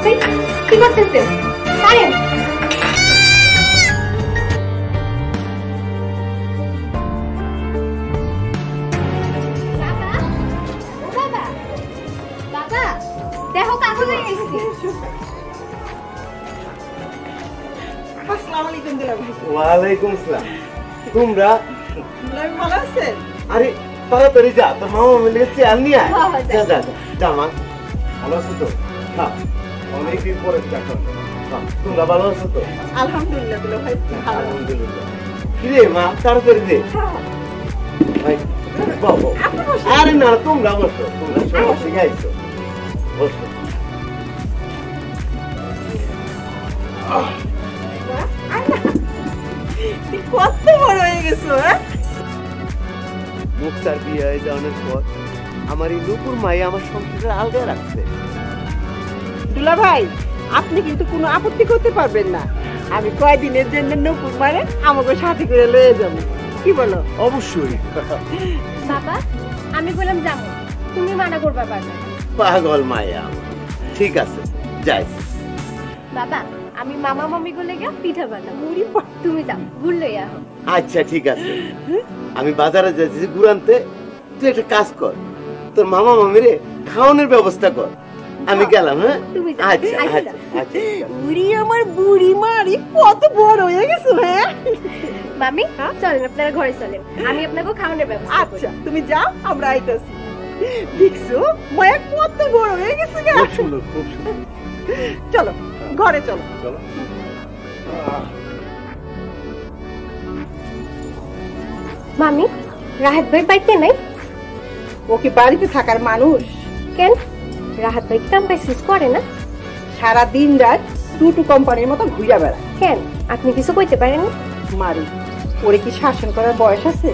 ভাই কি করতেছেন? ছাড়েন। দেখো কাকু হয়ে গেছে। আসসালামু আলাইকুম দুলা ভাই। ওয়ালাইকুম আসসালাম। তোমরা ভালো আছেন? আরে তাড়াতাড়ি যা, তোর মামা মিলে চেয়ার নিয়ে আয়। যা যা যা মা। ভালো আছো তো? হ্যাঁ, অনেকদিন পরে দেখা। তোমরা ভালো আছো তো? আলহামদুলিল্লাহ দুলা ভাই। আলহামদুলিল্লাহ। কি রে মা, তাড়াতাড়ি দে। ভাই বাবু, আরে না তোমরা বসো, তোমরা সবাই শিখাইছো। বসো। কত বড় হয়ে গেছো। মুক্তার বিয়ে হয়ে যাওয়ার পর আমার এই নুপুর মাই আমার সংসারে আলগায় রাখছে। দুলা ভাই, আপনি কিন্তু কোনো আপত্তি করতে পারবেন না। আমি কয়দিনের জন্য নুপুর মারে আমাকে সাথে করে লয়ে যাবো, কি বলো? অবশ্যই। বাবা আমি বললাম যাবো, তুমি মানা করবা পারবে। পাগল মায়া। ঠিক আছে যাই। বাবা আমি মামা মামি গুলো গিয়ে পিঠা বানাবো, তুমি যাও গুড় লইয়া আহো। আচ্ছা ঠিক আছে, আমি বাজারে যাচ্ছি গুড় আনতে। তুই একটা কাজ কর, তোর মামা মামিরে খাওয়ানোর ব্যবস্থা কর। আমি গেলাম। হ্যাঁ আচ্ছা আচ্ছা আচ্ছা। বুড়ি আমার বুড়ি মারি কত বড় হয়ে গেছো। হ্যাঁ মামি চলেন আপনারা ঘরে চলেন, আমি আপনাকে খাওয়ানোর ব্যবস্থা করি। আচ্ছা তুমি যাও, আমরা আইতাছি। দেখছো মায়া কত বড় হয়ে গেছে। খুব সুন্দর খুব সুন্দর। চলো ঘরে চলো। চলো। মামি রাহাত ভাই বাড়িতে নাই? ও কি বাড়িতে থাকার মানুষ? কেন রাহাত ভাই কাম কাজ করে না? সারা দিন রাত টুটু কোম্পানির মতো ঘুরিয়া বেড়া। কেন আপনি কিছু কইতে পারেন? মারি ওরে কি শাসন করার বয়স আছে?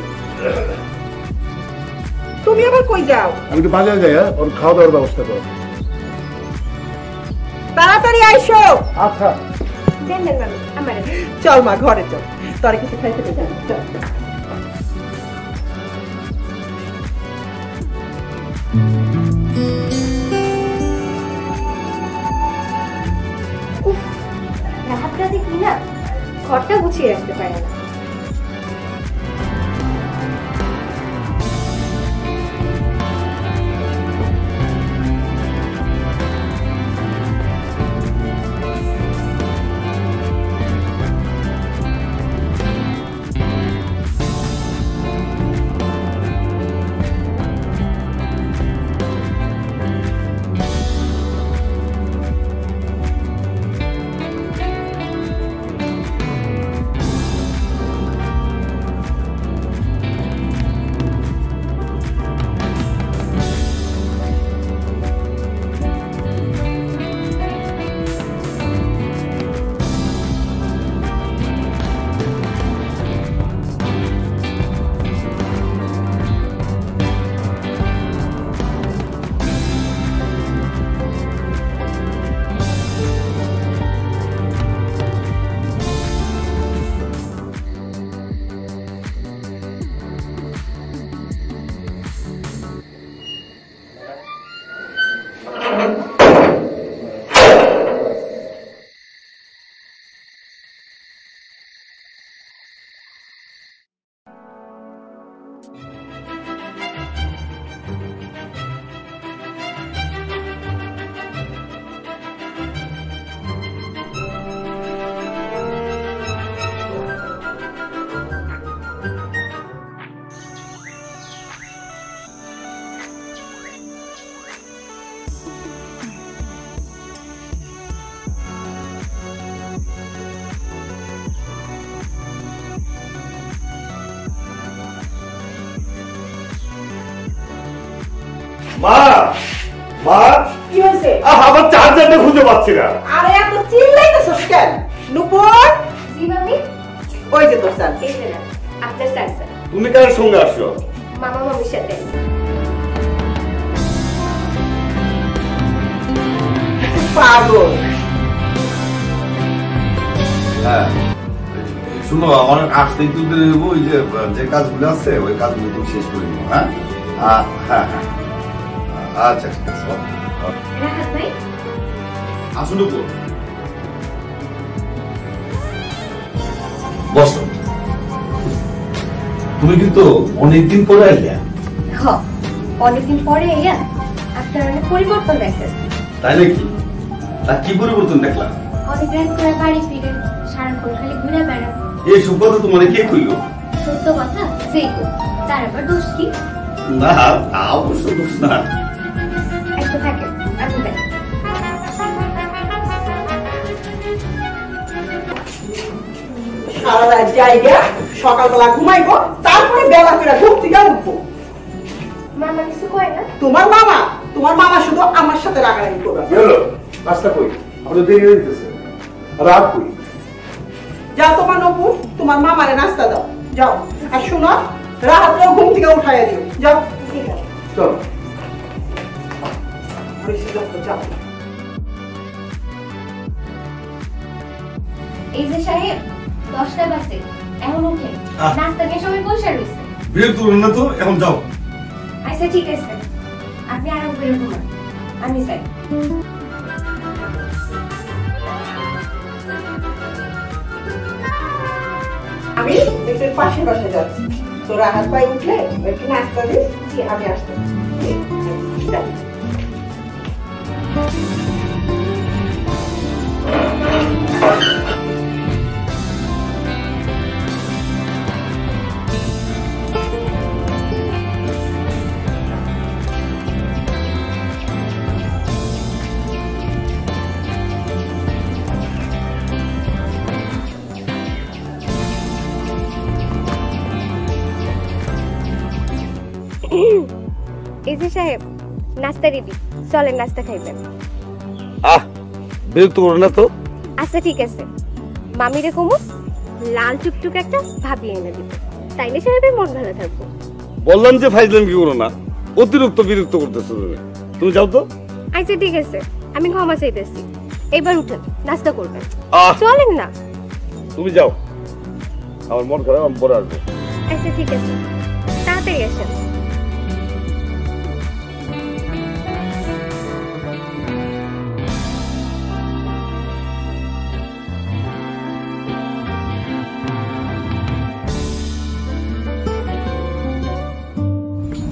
তুমি আবার কই যাও? আমি তো বাজারে যাই। ওর খাওয়া দাওয়ার ব্যবস্থা করো। তাড়াতাড়ি আইসো। আচ্ছা দেন দেন মামি আমার। চল মা ঘরে চল, তোর কিছু খাইতে দে। চল। রাহাত রাতে কি না ঘরটা গুছিয়ে রাখতে পারে না। মা মা কি হয়েছে? আমার চার্জারটা খুঁজে পাচ্ছি না। আরে এত চিল্লাইতেছস কেন? নুপুর জি মামি। ওই যে তোর চাল। এই যে না আপনার চার্জার। তুমি কার সঙ্গে আসছো? মামা মামির সাথে। পাগল। হ্যাঁ শুনো, আমার আসতে একটু দেরি হইব। ওই যে কাজগুলো আছে ওই কাজগুলো একটু শেষ করে দিব। হ্যাঁ হ্যাঁ হ্যাঁ আচ্ছা ঠিক আছে। রাহাত ভাই আসুন উপর বসো। তুমি কিন্তু অনেকদিন পরে আইলা। হ অনেকদিন পরে এয়া আপনার অনেক পরিবর্তন দেখতেছি। তাই নাকি? তা কি পরিবর্তন দেখলাম? অনেক রাত করে বাড়ি ফিরে সারাক্ষণ খালি ঘুরে বেড়ান। এই সব কথা তোমার কে কইলো? সত্য কথা যেই কই তার আবার দোষ কি? না তা অবশ্য দোষ না। একটু থাকে আমি যাই। সারা রাত জায়গা সকালবেলা ঘুমাইবো, তারপরে বেলা করে ঘুম থেকে উঠবো। মামা কিছু কয় না? তোমার মামা শুধু আমার সাথে রাগারাগি করবে। কি হলো? নাস্তা কই? আমাদের দেরি হয়ে যেতেছে। রাত কই? যাও তোমার নপুর, তোমার মামারে নাস্তা দাও যাও। আর শোনো, রাত্রেও ঘুম থেকে উঠাইয়া দিও। যাও ঠিক আছে। চলো। যাও। এই যে সাহেব 10টা বাজে এখন উঠে নাস্তা নিয়ে সবাই বসে রয়েছে। বিরক্ত করো না তো, এখন যাও। আচ্ছা ঠিক আছে, আপনি আরাম করে ঘুমান, আমি যাই। আমি একটু পাশের বাসা যাচ্ছি, তোরা হাত পায়ে উঠলে একটু নাস্তা দিস, আমি আসতে। এই যে সাহেব নাস্তা রেডি, চলেন নাস্তা খাইবেন। বিরক্ত করো না তো। আচ্ছা ঠিক আছে, মামিরে কমু লাল টুকটুক একটা ভাবি এনে দিব, তাইলে সাহেবের মন ভালো থাকবো। বললাম যে ফাইজলাম কি করো না, অতিরিক্ত বিরক্ত করতেছো তুমি। তুমি যাও তো। আচ্ছা ঠিক আছে, আমি ক্ষমা চাইতেছি। এবার উঠেন, নাস্তা করবেন। আহ চলেন না। তুমি যাও, আমার মন খারাপ, আমি পরে আসবো। আচ্ছা ঠিক আছে, তাড়াতাড়ি আসেন।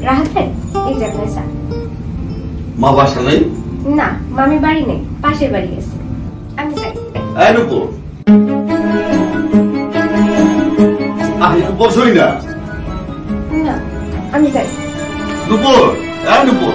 রাহাতের এই যে আপনার চা। মা বাসা নেই? না, মামি বাড়ি নেই, পাশের বাড়ি গেছে। আমি যাই। এই নুপুর, একটু বসোই না। না, আমি যাই। নুপুর, এই নুপুর।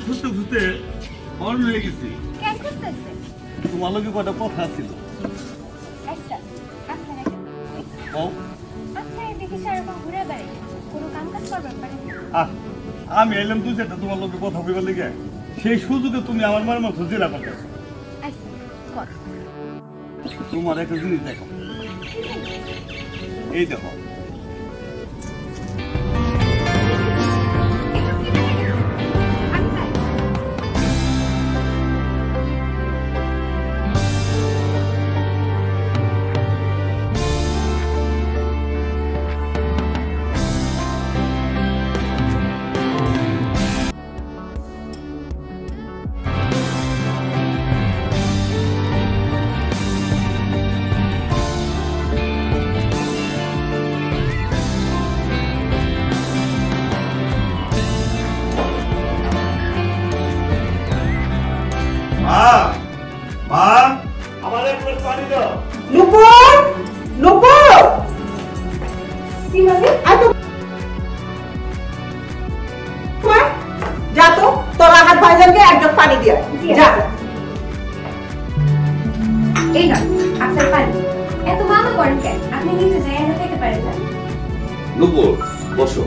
খুঁজতে খুঁজতে অন হয়ে গেছি। কেন করতেছে? তোমার লগে কয়টা কথা ছিল। আচ্ছা, আপনারা ও আপনারা দেখি সারাক্ষণ ঘুরে বেড়াই, কোনো কাম কাজ করবেন পারেন না? আমি এলাম তুই যেটা তোমার লগে কথা কইবার লেগে, সেই সুযোগে তুমি আমার মার মতো জেরা করতেছো। আচ্ছা, কর। তোমার একটা জিনিস দেখো, এই দেখো। মা, মা, আমার এক গ্লাস পানি দাও। নুপুর যা তো তোর রাহাত ভাইজানকে একজন পানি দিয়া যা। এই না আপনার পানি। এত মামা করেন কেন? আপনি নিচে যাই না খেতে পারেন না। নুপুর বসো,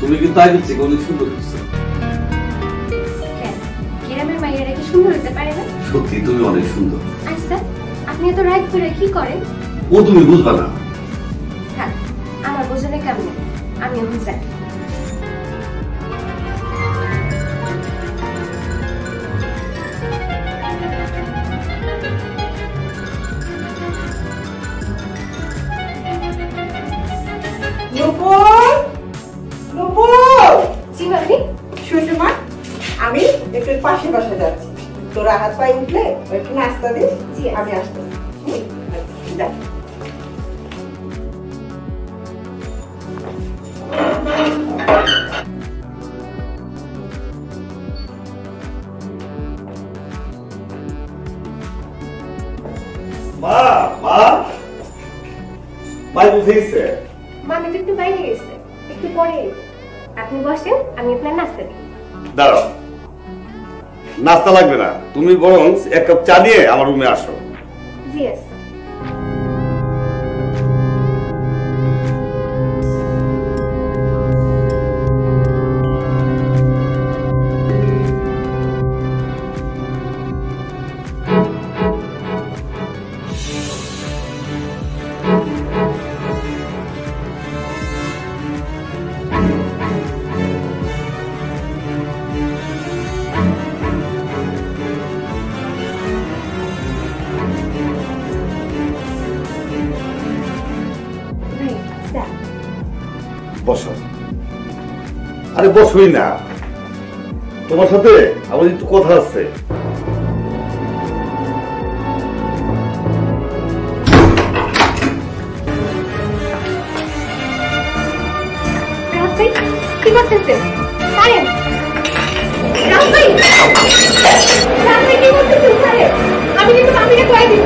তুমি কিন্তু আগের থেকে অনেক সুন্দর হচ্ছে। গ্রামের মাইয়ারা কি সুন্দর হতে পারে না? সত্যি তুমি অনেক সুন্দর। আচ্ছা আপনি এত রাগ করে কি করেন? ও তুমি বুঝবা না। হ্যাঁ আমার বোঝালে কেমন, আমি এখন যাই। সুষমা, আমি একটু পাশে বসে যাচ্ছি, তোর হাত পায়ে উঠলে একটু নাস্তা দিস, আমি আসতেছি। যা। মা মা ভাই বুঝে গেছে। মামি তো একটু বাইরে গেছে, একটু পরে আপনি বসেন, আমি আপনার নাস্তা দিই। দাঁড়াও, নাস্তা লাগবে না, তুমি বরং এক কাপ চা নিয়ে আমার রুমে আসো। জি আচ্ছা। বসো। আরে বসোই না, তোমার সাথে আমার একটু কথা আছে। কি করতেছেন? আমি কিন্তু মামিকে কয়ে দিব।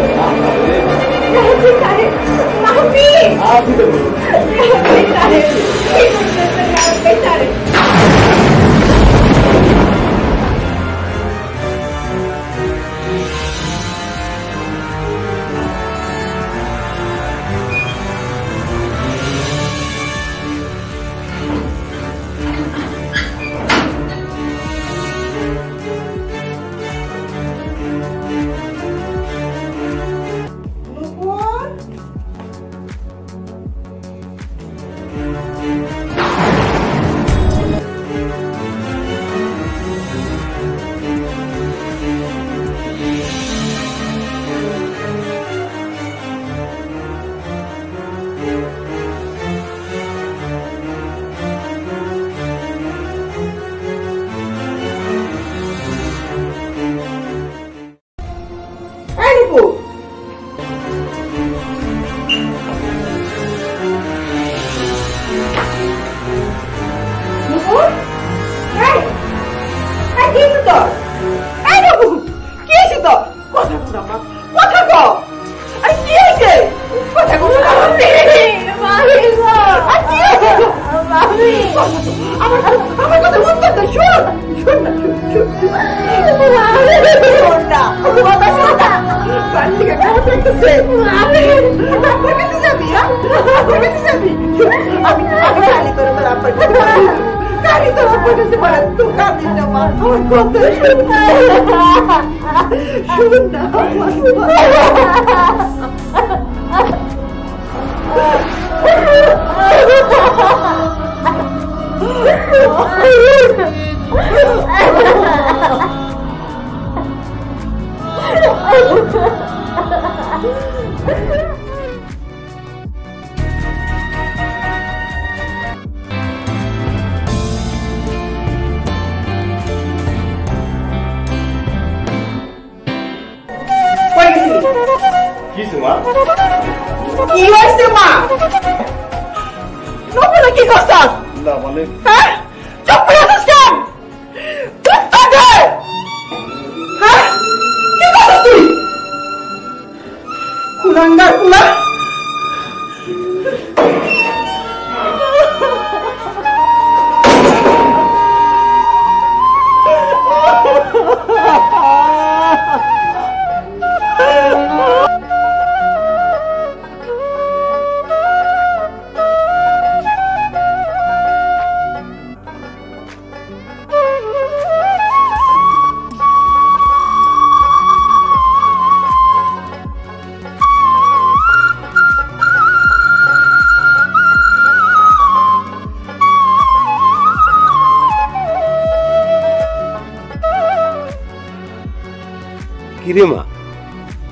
কিরে মা,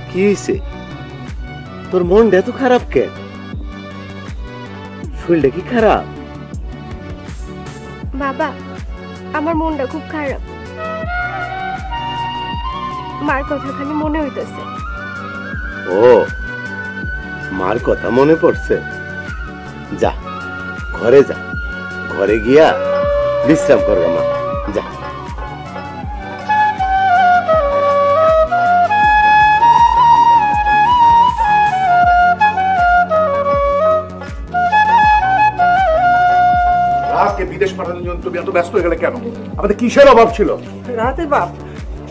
কি হয়েছে? তোর মনটা এত খারাপ কেন? শরীরটা কি খারাপ? বাবা, আমার মনটা খুব খারাপ। মার কথা খালি মনে হইতেছে। ও, মার কথা মনে পড়ছে? যা ঘরে যা, ঘরে গিয়া বিশ্রাম করবে মা, যা। রাতকে বিদেশ পাঠানোর জন্য তুমি এত ব্যস্ত হয়ে গেলে কেন? আমাদের কিসের অভাব ছিল? রাহাতের বাপ,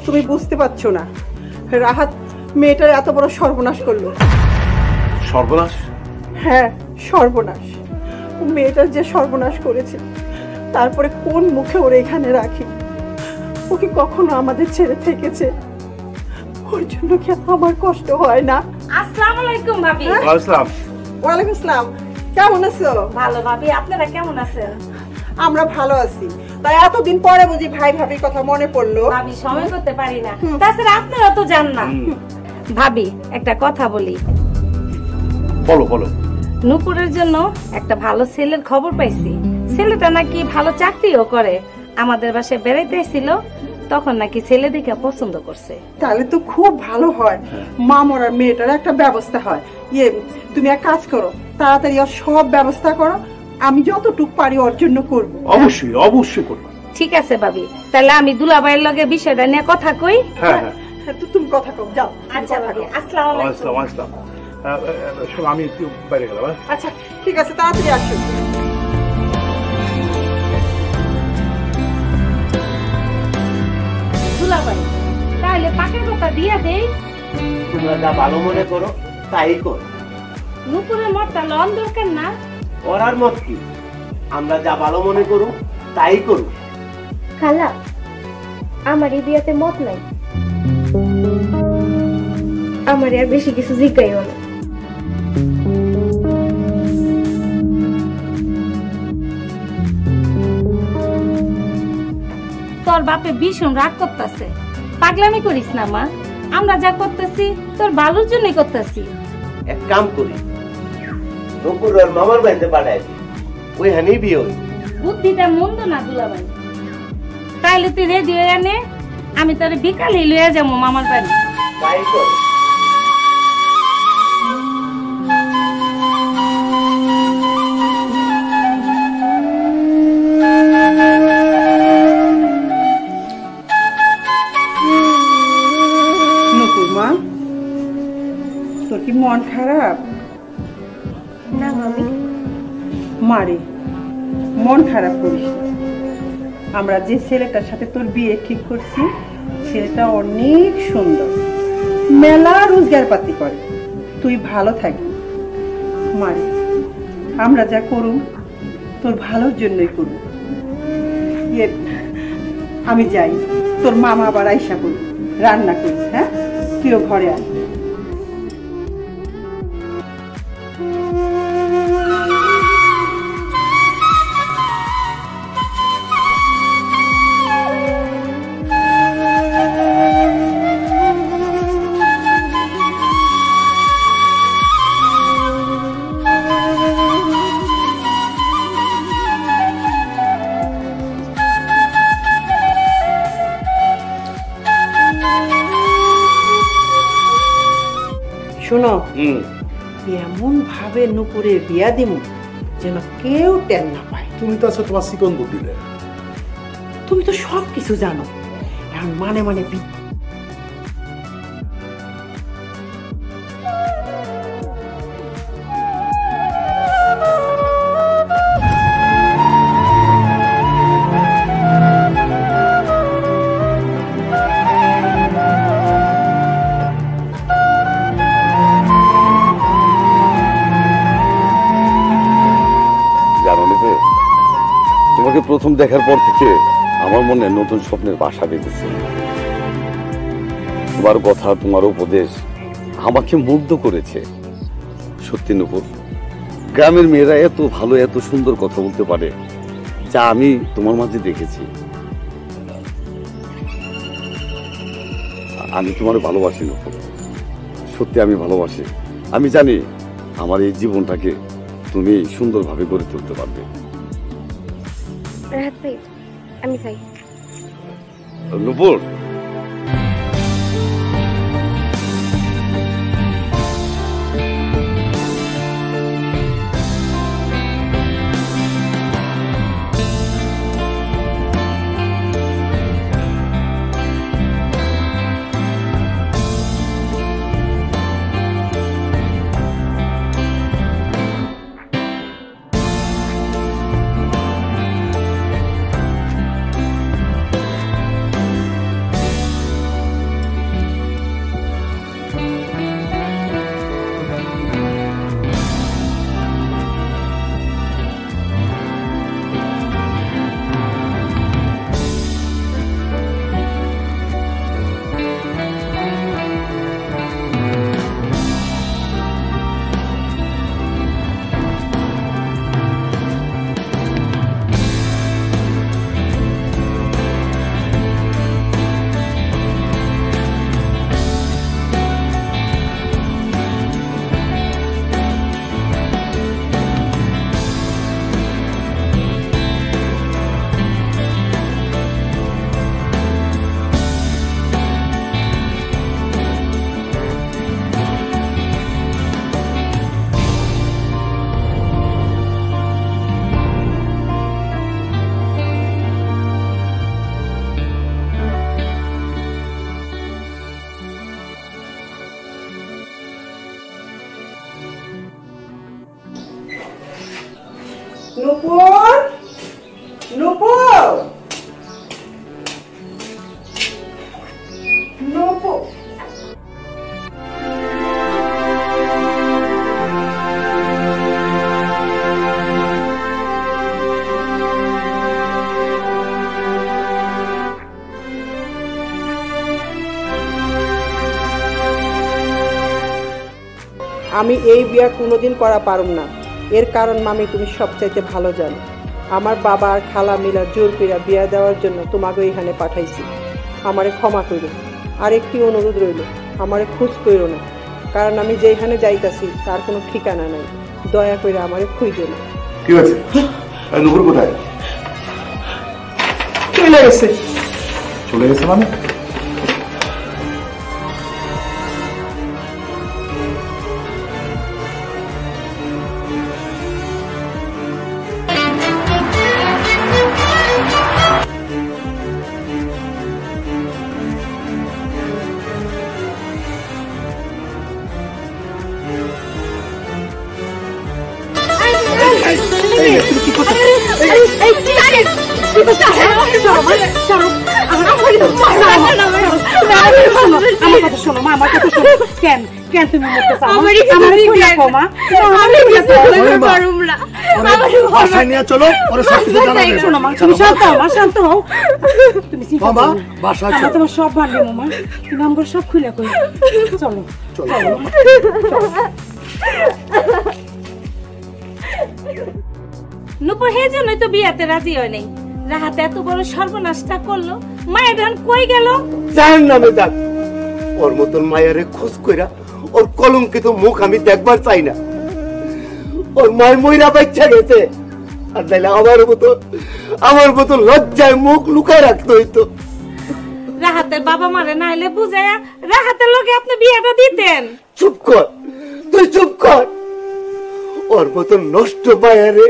তুমি বুঝতে পারছো না, রাহাত মেয়েটার এত বড় সর্বনাশ করলো। সর্বনাশ? হ্যাঁ, সর্বনাশ। মেয়েটার যে সর্বনাশ করেছে, তারপরে কোন মুখে ওর এখানে রাখি? ও কি কখনো আমাদের ছেড়ে থেকেছে? ওর জন্য কি আমার কষ্ট হয় না? আসসালামু আলাইকুম ভাবি। আসসালাম। ওয়ালাইকুম আসসালাম। কেমন আছো? ভালো ভাবি, আপনারা কেমন আছেন? আমরা ভালো আছি। তাই এতদিন পরে বুঝি ভাই ভাবির কথা মনে পড়লো? ভাবি সময় করতে পারি না, তাছাড়া আপনারা তো জান না। ভাবি একটা কথা বলি। বলো বলো। নূপুরের জন্য একটা ভালো ছেলের খবর পাইছি। ছেলেটা নাকি ভালো চাকরিও করে। আমাদের বাসায় বেড়াইতে এসেছিল, তখন নাকি ছেলে দেখে পছন্দ করছে। তাহলে তো খুব ভালো হয়, মা মরার মেয়েটার একটা ব্যবস্থা হয়। তুমি এক কাজ করো, তাড়াতাড়ি ওর সব ব্যবস্থা করো, আমি যতটুকু পারি ওর জন্য করবো। অবশ্যই অবশ্যই করবো। ঠিক আছে ভাবি, তাহলে আমি দুলাভাইয়ের লগে বিষয়টা নিয়ে কথা কই। হ্যাঁ হ্যাঁ, তো তুমি কথা কও, যাও। আচ্ছা ভাবি, আসসালামু আলাইকুম। আসসালাম আসসালাম। শোনো, আমি একটু বাইরে গেলাম। আচ্ছা ঠিক আছে, তাড়াতাড়ি আসো। দুলাভাই, তাহলে পাকের কথা দিয়া দেই। তোমরা যা ভালো মনে করো তাই কর। নূপুরের মতটা লন দরকার না। ওরার মত কি? আমরা যা ভালো মনে করু তাই করু। খালা, আমার এই বিয়াতে মত নাই। আমার আর বেশি কিছু জিজ্ঞাইও না। তোর বাপে ভীষণ রাগ করতেছে। পাগলামি করিস না মা, আমরা যা করতেছি তোর ভালোর জন্যই করতেছি। এক কাম করি, নকুর আর মামার বাড়িতে পাঠাই দিই, ওইখানেই বিয়ে হই। বুদ্ধিটা মন্দ না দুলাভাই। তাইলে তুই রেডি হয়ে আনে, আমি তোর বিকালে লইয়া যাবো মামার বাড়ি। তাই কর। নকুর মা, তোর কি মন খারাপ? না মামি। মারে, মন খারাপ করিস না। আমরা যে ছেলেটার সাথে তোর বিয়ে ঠিক করছি, ছেলেটা অনেক সুন্দর, মেলা রোজগার পাতি করে। তুই ভালো থাকবি মারে। আমরা যা করুম তোর ভালোর জন্যই করব। আমি যাই, তোর মামা আবার আইসা করবি, রান্না করিস। হ্যাঁ, তুইও ঘরে আয়। শোনো, এমন ভাবে নুপুরে বিয়া দিমু যেন কেউ টের না পায়। তুমি তো আছো তোমার চিকন বুদ্ধিতে। তুমি তো সব কিছু জানো, এখন মানে মানে তোমাকে প্রথম দেখার পর থেকে আমার মনে নতুন স্বপ্নের বাসা বেঁধেছে। তোমার কথা, তোমার উপদেশ আমাকে মুগ্ধ করেছে। সত্যি নূপুর, গ্রামের মেয়েরা এত ভালো, এত সুন্দর কথা বলতে পারে, যা আমি তোমার মাঝে দেখেছি। আমি তোমার ভালোবাসি নূপুর, সত্যি আমি ভালোবাসি। আমি জানি আমার এই জীবনটাকে তুমি সুন্দরভাবে গড়ে তুলতে পারবে। রাহাত ভাই, আমি চাই। নূপুর, নূপুর, নূপুর, নূপুর। আমি এই বিয়া কোনোদিন করা পারুম না। এর কারণ মামি তুমি সবচাইতে ভালো জানো। আমার বাবা আর খালা মিলা জোর কইরা বিয়া দেওয়ার জন্য তোমাকে এখানে পাঠাইছি। আমারে ক্ষমা কইরো। আর একটি অনুরোধ রইল, আমারে খোঁজ কইরো না, কারণ আমি যেখানে যাইতাছি তার কোনো ঠিকানা নাই। দয়া করে আমারে খুঁজো না। কি হয়েছে? নূপুর কোথায়? চলে গেছে। চলে গেছে মানে? তোমার সব ভালো মামা, তুমি আমার সব খুলে কই। চলো চলো। নূপুর হে জন্যই তো বিয়াতে রাজি হয় নাই। রাহাত এত বড় সর্বনাশটা করলো, মায়ের ধান কই গেল? জান নামে যাক, ওর মতন মায়েরে খোঁজ কইরা ওর কলঙ্কিত মুখ আমি দেখবার চাই না। ওর মায় মইরা বাচ্চা গেছে, আর নাইলে আমার মতো লজ্জায় মুখ লুকায় রাখতে হইতো। রাহাতের বাবা মারে নাইলে বুঝায়া রাহাতের লগে আপনি বিয়াটা দিতেন। চুপ কর, তুই চুপ কর। ওর মতন নষ্ট মায়েরে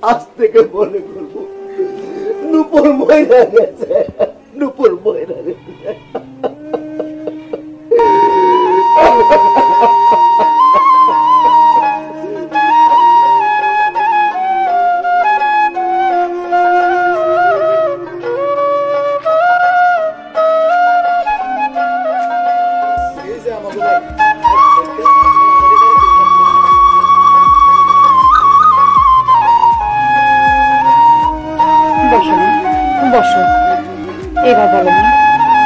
আজ থেকে মনে করবো নূপুর ময়রা গেছে, নূপুর ময়রা গেছে। বসো। এবার বলো না,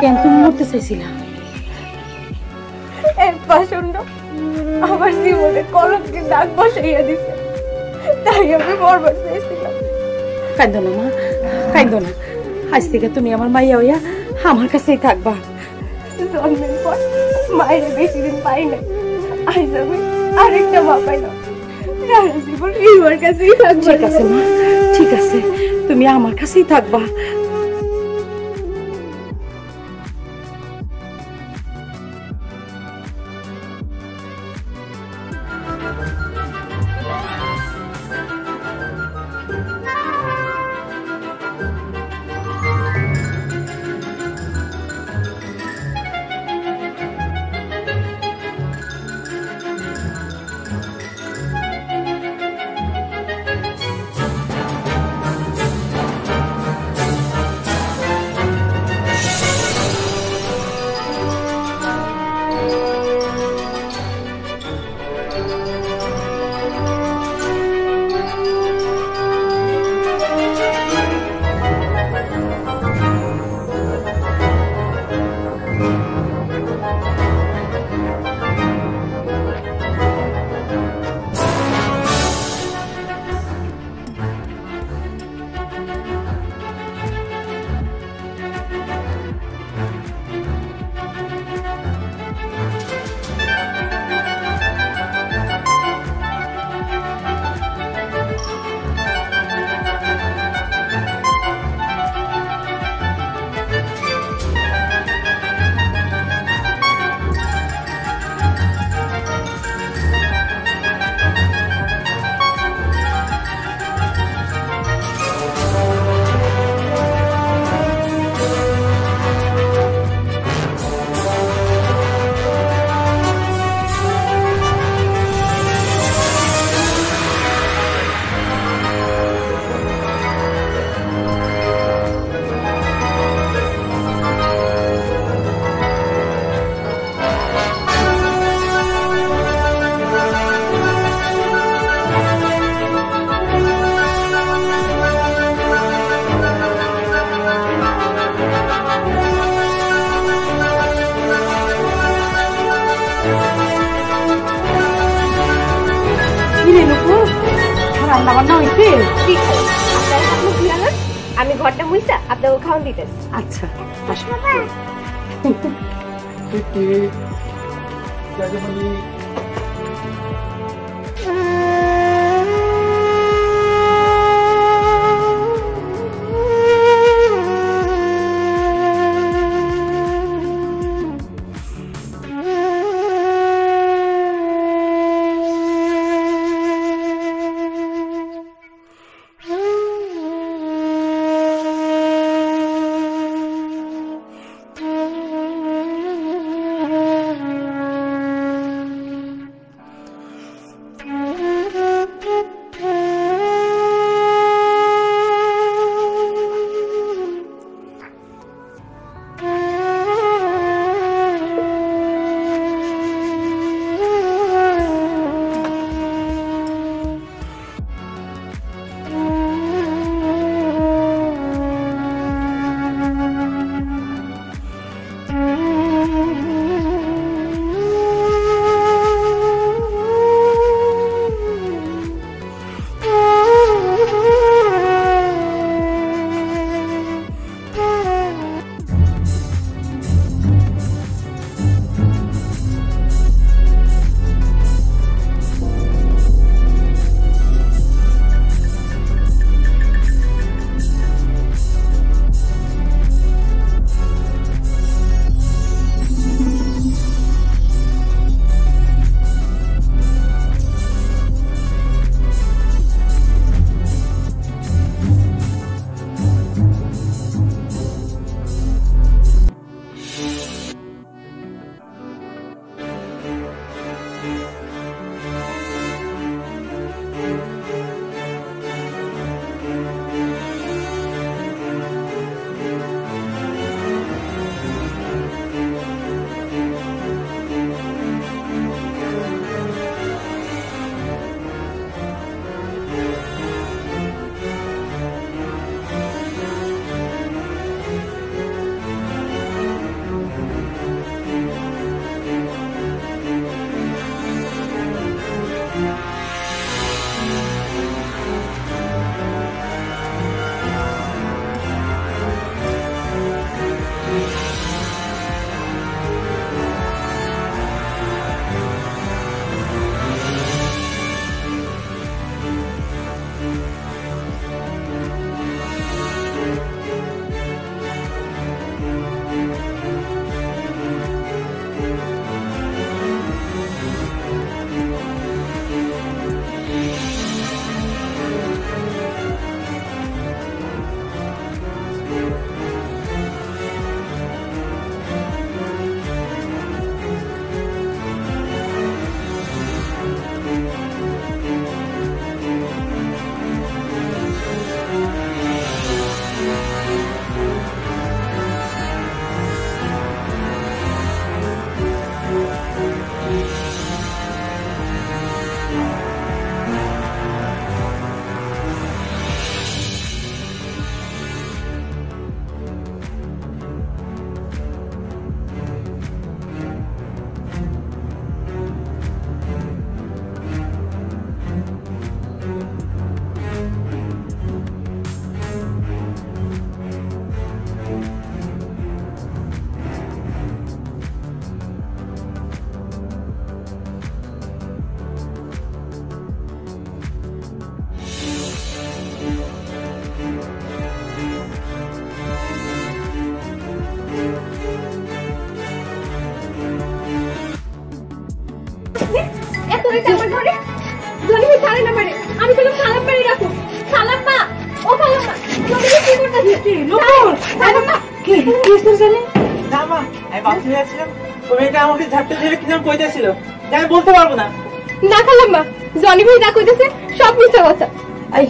কেন তুমি মরতে চাইছিলা? এক প্রচন্ড আমার জীবনে কলঙ্কের দাগ বসাইয়া দিছে, তাই আমি মরবার চাইছিলাম। কাঁদো না মা, কাঁদো না। আজ থেকে তুমি আমার মাইয়া হইয়া আমার কাছেই থাকবা। জন্মের পর মায়ের বেশি দিন পাই না, আজ আমি আরেকটা মা পাইলাম। সারা জীবন আমার কাছেই থাকবো। ঠিক আছে মা, ঠিক আছে, তুমি আমার কাছেই থাকবা। রান্না বান্না হয়েছে? ঠিক আছে, আপনারা হাত মুখ ধুয়ে আনেন, আমি ঘরটা মুইছা আপনাকে খাওয়ান দিতেছি। আচ্ছা, আসো। ধরেছে আমার ঘরে। জনি ভাই ছাড়ে না মারে। আমি বললাম খালাম বাড়ি রাখো। খালাম মা, ও খালাম মা, জনি ভাই কি করতেছে? কি নূপুর, খালাম মা কি হইছে জানি? না মা, আমি বাথরুমে যাচ্ছিলাম, ওই মেয়েটা আমাকে ঝাপটে ধরে কি যেন কইতেছিল, যে আমি বলতে পারবো না। না খালাম মা, জনি ভাই যা কইতেছে সব মিথ্যা কথা। এই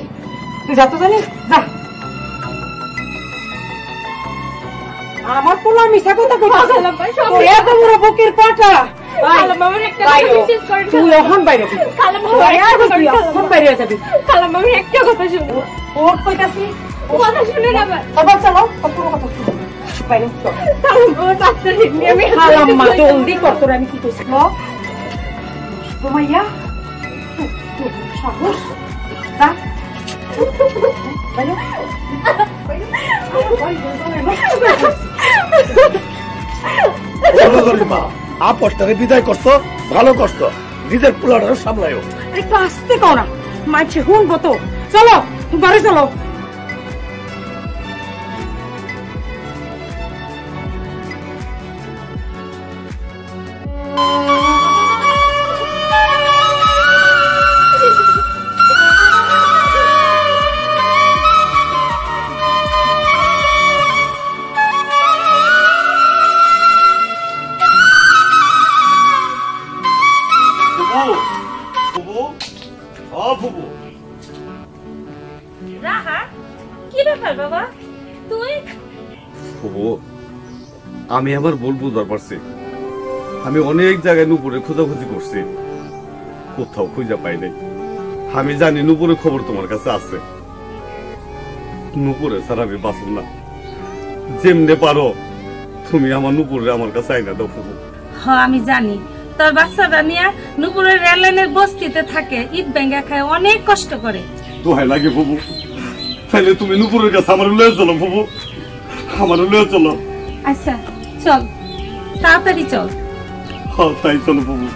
তুই যা তো জানি, যা। আমার পোলা মিশা কথা কইতাছে। খালাম মা সব তোর এত বড় বুকের পাটা। খালাম মামার একটা কথা বিশ্বাস করেন। তুই এখন বাইরে দিবি। খালাম মামার একটা কথা তুই এখন বাইরে যাবি। খালাম মামার একটা কথা শুনো। ওর কইতাছি কথা শুনে না আবার। আবার চলো পুরো কথা শুনো। বাইরে চল। খালাম মামার ডাক্তার নিয়ে আমি খালাম মা জলদি কর, তোর আমি কি কইছি তোমাইয়া সাহস না বাইরে আপসটারে বিদায় করছো, ভালো করছো, নিজের পোলাটারে সামলায়ও। একটু আস্তে কও না, মাইছে শুনবো তো। চলো ঘরে চলো। রাহা, কি ব্যাপার বাবা? তুই আমি আমার ভুল বুঝবার পারছি। আমি অনেক জায়গায় নুপুরে খোঁজাখুঁজি করছি, কোথাও খুঁজে পাই নাই। আমি জানি নুপুরের খবর তোমার কাছে আছে। নুপুরে স্যার আমি বাঁচব না। যেমনে পারো তুমি আমার নুপুরে আমার কাছে আইনা দাও ফুবু। হ্যাঁ আমি জানি, তোর বাচ্চাটা নিয়ে নুপুরের রেল লাইনের বস্তিতে থাকে, ইট ব্যাঙ্গা খায়, অনেক কষ্ট করে। দোহাই লাগে ফুবু, তাইলে তুমি নুপুরের কাছে আমার লয়ে চলো ফুবু, আমার লয়ে চলো। আচ্ছা চল, তাড়াতাড়ি চল। হ্যাঁ তাই চলো ফুবু।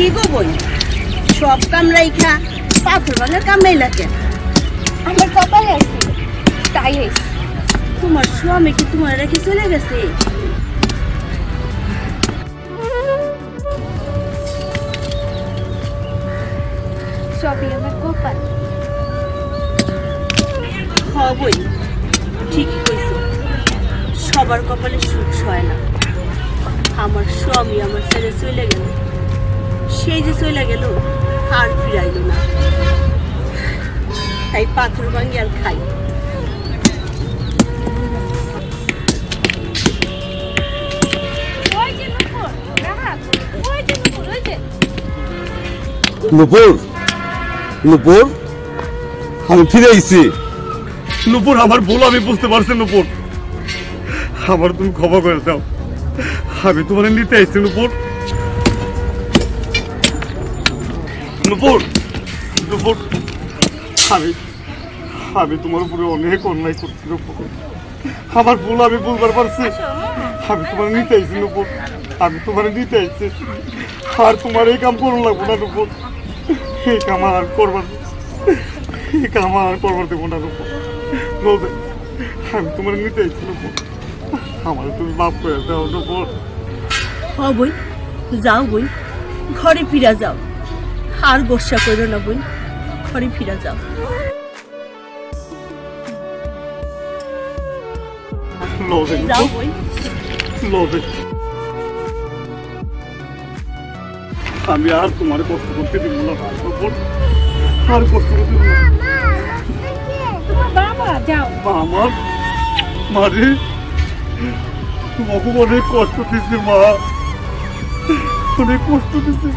কি গো বোন, সব কামরাইখা পাথর ভাঙা কামড়াইলা কেন? আমার কপালে আছে তাই হয়েছে। তোমার স্বামী কি তোমার রেখে চলে গেছে? সবই আমার কপাল। হবই, ঠিকই কইছো, সবার কপালে সুখ হয় না। আমার স্বামী আমার ছেড়ে চলে গেল, সেই যে চলে গেল আর ফিরাইল না, তাই পাথর ভাঙি আর খাই। নুপুর, নুপুর, আমি ফিরে আইছি। নুপুর আমার ভুল আমি বুঝতে পারছি। নুপুর আমার তুমি ক্ষমা করে দাও, আমি তোমার নিতে আইছি। নুপুর, নুপুর, নুপুর, আমি তোমার উপরে অনেক অন্যায় করছি। নুপুর আমার ভুল আমি বুঝবার পারছি। আমি তোমার নিতে আইছি নুপুর, আমি তোমার নিতে আইছি। আর তোমার এই কাম করুন লাগবো না নুপুর, এই কাম আর করবার, এই কাম আর করবার দেবো না নুপুর। আমি তোমার নিতে আইছি নুপুর, আমার তুমি মাফ করে দাও নুপুর। হবই, যাও বই, ঘরে ফিরা যাও, আর গোসা করো না বই, ঘরে ফিরা যাও। যাও বই। আমি আর তোমার কষ্ট করতে দিব না, আর কষ্ট করতে দিব না। বাবা যাও। আমার মারে তোমাকে অনেক কষ্ট দিচ্ছে মা, অনেক কষ্ট দিচ্ছে।